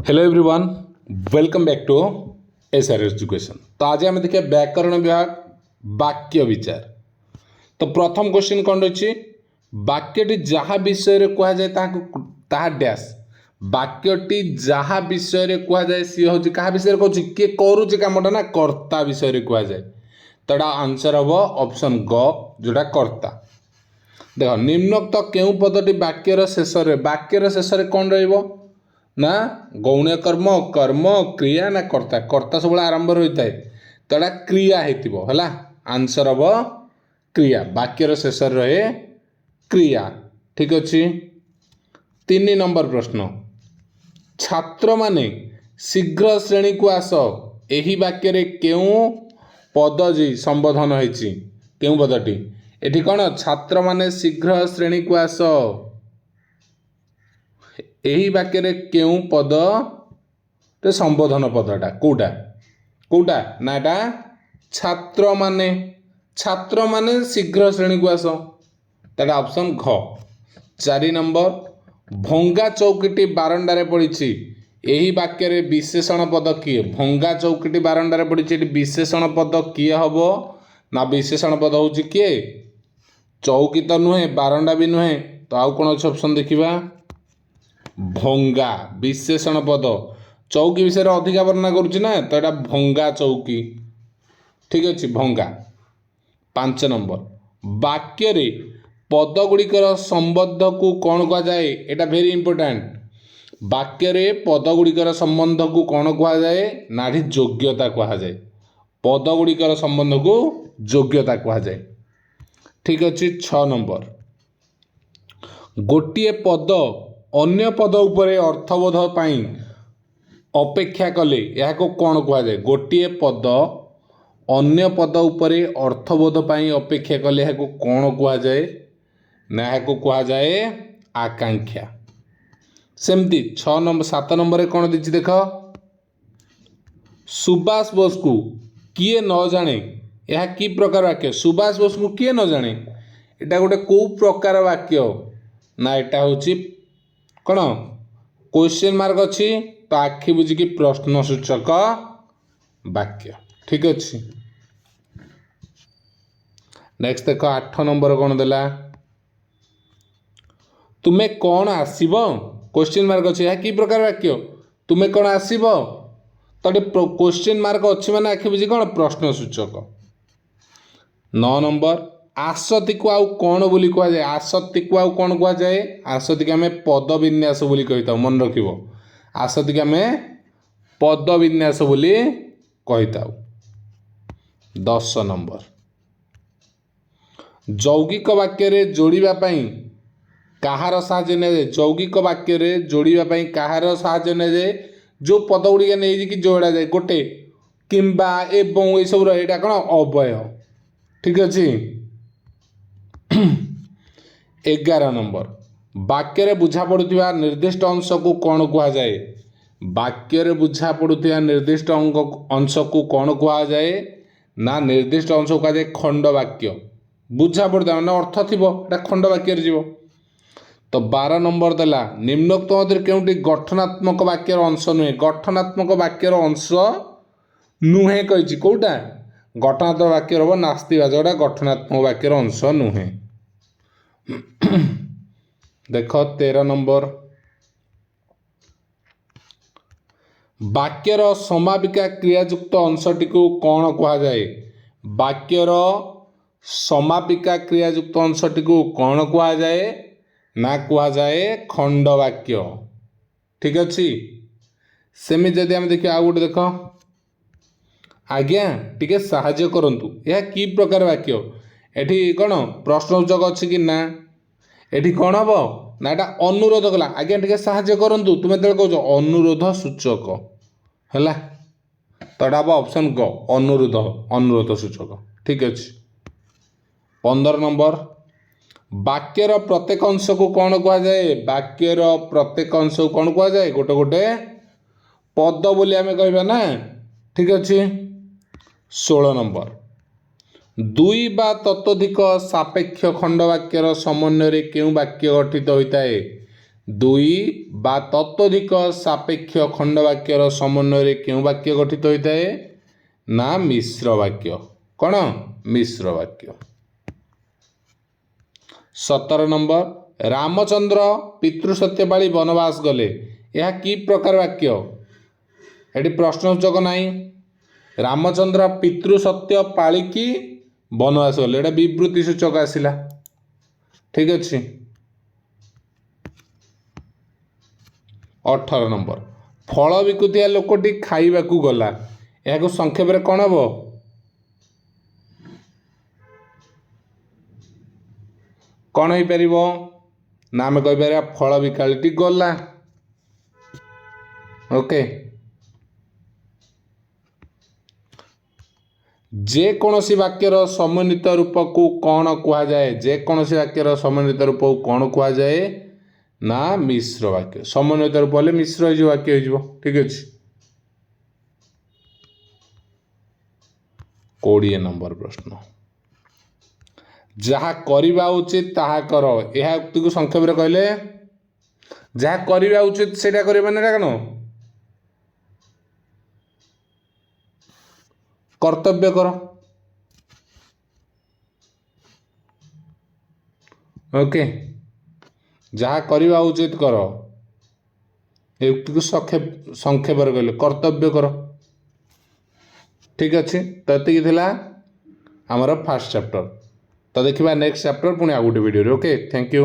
Hello everyone, welcome back to SR education. तो आज आम देखिए व्याकरण विभाग वाक्य विचार। तो प्रथम क्वेश्चन कौन रही वाक्यटी जहाँ विषय कह जाए ताहा डैश वाक्यटी जहाँ विषय कह जाए सी हूँ क्या विषय कौन किए करुचे कमटा ना कर्ता विषय कह जाए। तो यहाँ आंसर हम ऑप्शन ग जोटा कर्ता। देख निम्नोक्त केउ पदटी वाक्यर शेष कौन रही ना गौण कर्म कर्म क्रिया ना कर्ता कर्ता सब आरंभ रही है। तो यहाँ क्रिया है आंसर हम क्रिया वाक्यर शेष रहे क्रिया। ठीक अच्छे। 3 नंबर प्रश्न छात्र माने शीघ्र श्रेणी को आस यही वाक्य केउ पद जी संबोधन होती केउ पदटी एठी कौन छात्र माने शीघ्र श्रेणी को आस यही वाक्य केउ पद रे संबोधन पदटा कौटा कौटा ना एटा छात्र माने शीघ्र श्रेणी को आस ताटा ऑप्शन घ। 4 नंबर भंगा चौकीटी बारंडारे पड़ी यही वाक्य विशेषण पद किए भंगा चौकीटी बारंडारे पड़ी विशेषण पद किए हम ना विशेषण पद हूँ किए चौकी तो नुहे बारंडा भी नुहे। तो आउ कौन अच्छे ऑप्शन देखा भंगा विशेषण पद चौकी विषय अधिका वर्णना करुच्ची ना तो यहाँ भंगा चौकी। ठीक अच्छे भंगा। 5 नंबर वाक्य रे पद गुड़िकर संबंध को कौन कह जाए यहाँ भेरी इंपोर्टेंट वाक्य रे पद गुड़िकर संबंध को कौन कह जाए ना योग्यता कह जाए पद गुड़िकर संबंध को योग्यता कह जाए। ठीक अच्छे। 6 नंबर गोटे पद अन्य पद उपरे अर्थबोध पाई अपेक्षा कले यह कौन कह जाए गोटे पद अन्य पद उपरे अर्थबोध पाई अपेक्षा कले यह कौन कह जाए ना यह कह जाए आकांक्षा। सेमती 6 नंबर 7 नंबर कौन दी देख सुभाष बोस को किए न जाने यह कि प्रकार वाक्य सुभाष बोस को किए न जाने यहाँ गोटे कौ प्रकार वाक्य ना यहाँ हूँ कौन क्वेश्चन मार्क अच्छी तो आखि बुझिकी प्रश्न सूचक वाक्य। ठीक अच्छे। नेक्स्ट देख 8 नंबर कौन देला तुमे कौन आसीब क्वेश्चन मार्क अच्छी यह कि प्रकार वाक्य तुमे कौन आसीब तो क्वेश्चन मार्क अच्छी माने आखि बुझी कौन प्रश्न सूचक। 9 नंबर आसती को आउ कौन बोली कह जाए आसती को आउ कौन कह जाए आसती को आम पद विन्यास बोली कही था मन रख आसती को आम पद विन्यास बोली कही था। 10 नंबर यौगिक वाक्य रे जोड़िबा पई कहार साहाय्य ने यौगिक वाक्य रे जोड़िबा पई कहार साहाय्य ने जाए जो पद गुड़िक नहीं कि जोड़ा जाए गोटे किंबा एवं ये सब यहाँ कौन अवय। ठीक अच्छे। 11 नंबर वाक्य बुझा पड़ुवा निर्दिष्ट अंश को कौन कह जाए वाक्य बुझा पड़ुवा निर्दिष्ट अंश को कौन कह जाए ना निर्दिष्ट अंश को कह जाए खंड वाक्य बुझा पड़ुवा मैंने अर्थ थी खंड वाक्य जीव। तो 12 नंबर देला निम्नोक्त मध्य केउटी गठनात्मक वाक्यर अंश नुहे गठनात्मक वाक्यर अंश नुहे कही कौटा गठनात्मक वाक्य हम नास्तिबा जोड़ा गठनात्मक वाक्यर अंश नुहे। देख 13 नंबर वाक्यर समापिका क्रियायुक्त अंशटी को कौन कह जाए वाक्यर समापिका क्रियायुक्त अंशटी को कौन कह जाए ना कह जाए खंड वाक्य। ठीक अच्छे। सेमी जदि आम देखिए आउ गोटे देख आज्ञा टिके साहाय्य करंतु यह कि प्रकार वाक्य एठी कौन प्रश्नसूचक अच्छी कि ना एठी कौन हम ना यहाँ अनुरोध कला आज्ञा टिके साहाय्य करंतु तुम जो कह अनुरोध सूचक है तो यहाँ हम ऑप्शन ग अनुरोध सूचक। ठीक अच्छे। 15 नंबर वाक्यर प्रत्येक अंश को कौन कह जाए वाक्यर प्रत्येक अंश को कौन कह जाए गोटे गोटे पद बोली आम कहबा ना। ठीक अच्छे। 16 नंबर 2 बा ततोधिक सापेक्ष खंड वाक्यर समन्वय केउ वाक्य गठित होता है ଦୁଇ ବା ତତୋଧିକ ସାପେକ୍ଷ ଖଣ୍ଡବାକ୍ୟର ସମନ୍ୱୟରେ କେଉଁ ବାକ୍ୟ ଗଠିତ ହୋଇଥାଏ? ନା ମିଶ୍ର ବାକ୍ୟ। କ'ଣ? ମିଶ୍ର ବାକ୍ୟ। 17 ନମ୍ବର, ରାମଚନ୍ଦ୍ର ପିତୃସତ୍ୟ ପାଳି ବନବାସ ଗଲେ, ଏହା କି ପ୍ରକାର ବାକ୍ୟ? ଏଠି ପ୍ରଶ୍ନସୂଚକ ନାହିଁ। ରାମଚନ୍ଦ୍ର ପିତୃସତ୍ୟ ପାଳିକି ବନବାସ ଗଲେ, ଏଇଟା ବିବୃତ୍ତି ସୂଚକ ଆସିଲା। ଠିକ ଅଛି। 18 ନମ୍ବର, ଫଳ ବିକୁଥିବା ଲୋକଟି ଖାଇବାକୁ ଗଲା, ଏହାକୁ ସଂକ୍ଷେପରେ କ'ଣ ହେବ? କ'ଣ ହେଇପାରିବ? ନା ଆମେ କହିପାରିବା ଫଳ ବିକାଳିଟି ଗଲା। ଓକେ। ଯେକୌଣସି ବାକ୍ୟର ସମନ୍ୱିତ ରୂପକୁ କ'ଣ କୁହାଯାଏ? ଯେକୌଣସି ବାକ୍ୟର ସମନ୍ୱିତ ରୂପକୁ କ'ଣ କୁହାଯାଏ? ନା ମିଶ୍ର ବାକ୍ୟ। ସମନ୍ୱିତ ରୂପ ହେଲେ ମିଶ୍ର ହେଇଯିବ, ବାକ୍ୟ ହେଇଯିବ। ଠିକ ଅଛି। 20 ନମ୍ବର ପ୍ରଶ୍ନ, ଯାହା କରିବା ଉଚିତ ତାହା କର, ଏହା ଉକ୍ତିକୁ ସଂକ୍ଷେପରେ କହିଲେ? ଯାହା କରିବା ଉଚିତ ସେଇଟା କରିବ ମାନେ ଏଟା କ'ଣ? କର୍ତ୍ତବ୍ୟ କର। ଓକେ। ଯାହା କରିବା ଉଚିତ କର, ଏ ଉକ୍ତିକୁ ସଂକ୍ଷେପରେ କହିଲେ କର୍ତ୍ତବ୍ୟ କର। ଠିକ ଅଛି। ତ ଏତିକି ଥିଲା ଆମର ଫାର୍ଷ୍ଟ ଚାପ୍ଟର। ତ ଦେଖିବା ନେକ୍ସଟ ଚାପ୍ଟର ପୁଣି ଆଉ ଗୋଟେ ଭିଡ଼ିଓରେ। Okay, thank you.